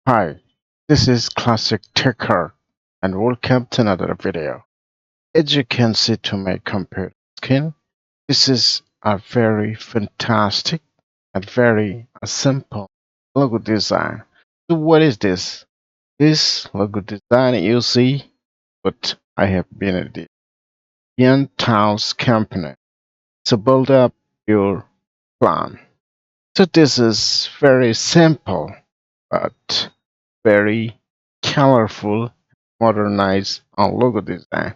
Hi, this is Classic Techart and welcome to another video. As you can see to my computer screen, this is a very fantastic and very simple logo design. So what is this? This logo design you see what I have been at the Young Towns company to build up your plan. So this is very simple but very colorful, modernized on logo design.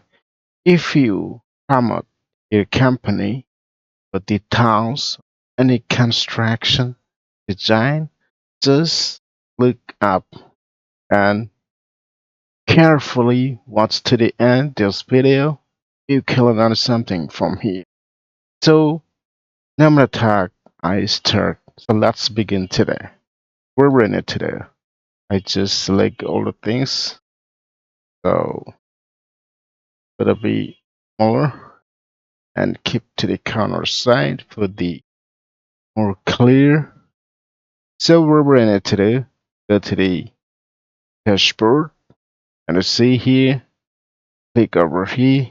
If you promote your company with the towns, any construction design, just look up and carefully watch to the end this video. You can learn something from here. So, now I'm gonna talk. I start. So let's begin today. We're in it today. I just select all the things. So it'll be smaller and keep to the corner side for the more clear. So what we're in it to do, go to the dashboard and you see here, click over here,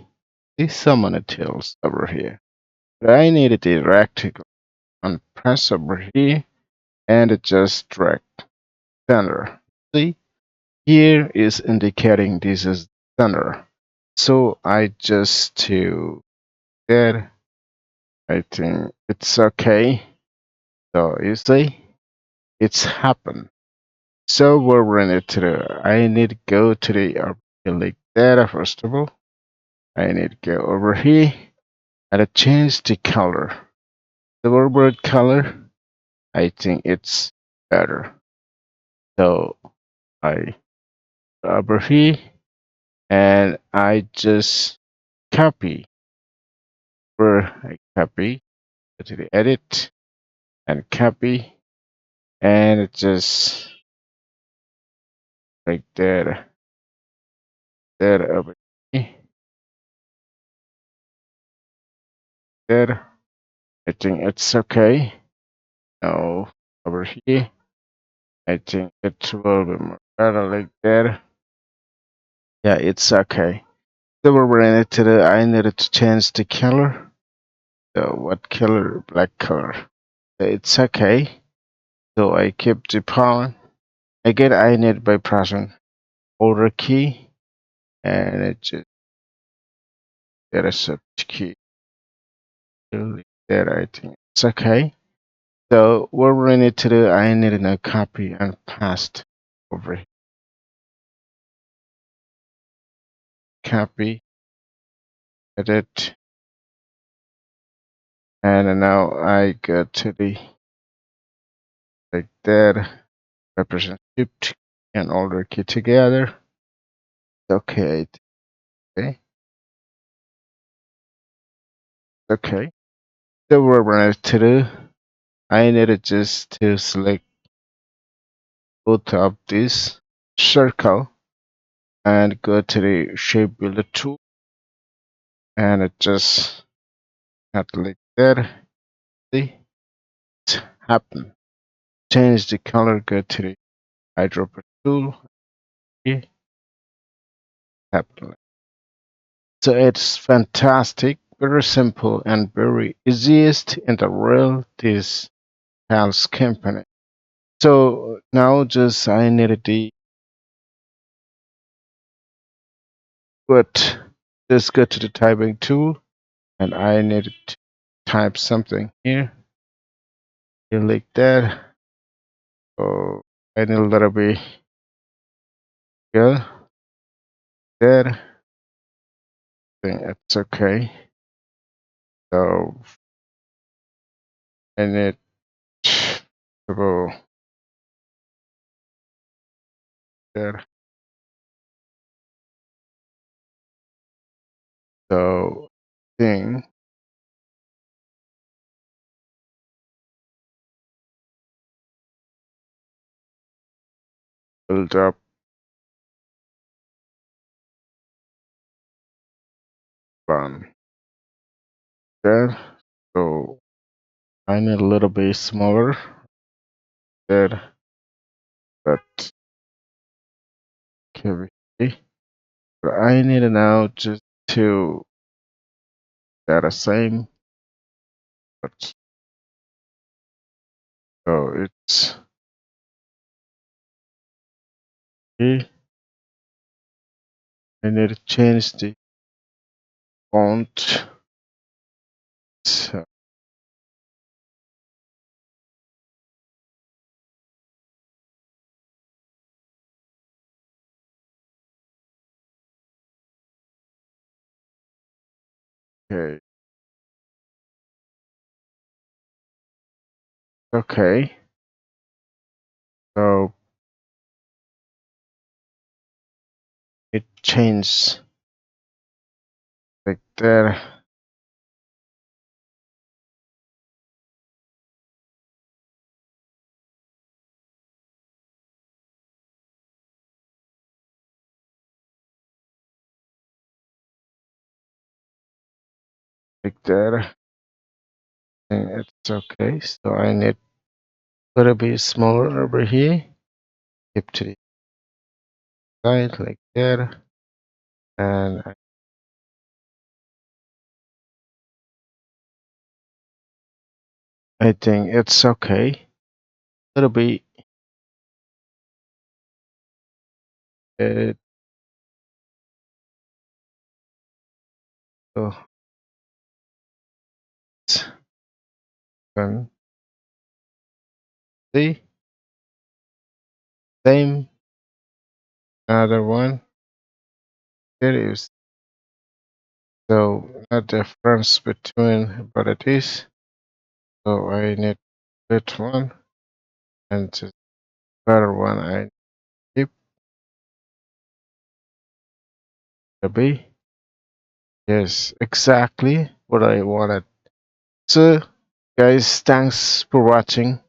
see some of the tools over here. But I needed the rectangle and press over here and it just drag center. See, here is indicating this is center. So I just to that, I think it's okay. So you see, it's happened. So what we need to do, I need to go to the like data first of all. I need to go over here and change the color. The word color, I think it's better. So I over here and I just copy where I copy, go to the edit and copy and it just like that, that over here, there. I think it's okay. Now over here, I think it will be more better like that. Yeah, it's okay. So we're ready to the, I needed to change the color. So what color? Black color. So it's okay. So I keep the pawn. Again, I need by pressing Alt key and it just get a search key. There, I think it's okay. So what we need to do, I need to copy and paste over here. Copy, edit, and now I go to the like that, represent shift and Alt key together. Okay, okay, okay. So what we need to do, I need to just to select both of this circle and go to the shape builder tool and it just not like that. See, it happened. Change the color, go to the eyedropper tool. Here, happened. So it's fantastic, very simple and very easiest in the world. This house company. So now just I needed the but just go to the typing tool and I needed to type something here. You like that. So I need a little bit here. There. Think it's okay. So I need to go there. So thing build up on there. So I need a little bit smaller there, but over here. But I need it now just to that the same. But so it's here. I need to change the font. So, okay. Okay. So it changed like that. Like that. And it's okay. So I need a little bit smaller over here. Keep to the side like that. And I think it's okay. A little bit. It, so it's can see same another one. There is so not difference between but it is. So I need that one and the better one I keep the B. Yes, exactly what I wanted. So guys, thanks for watching.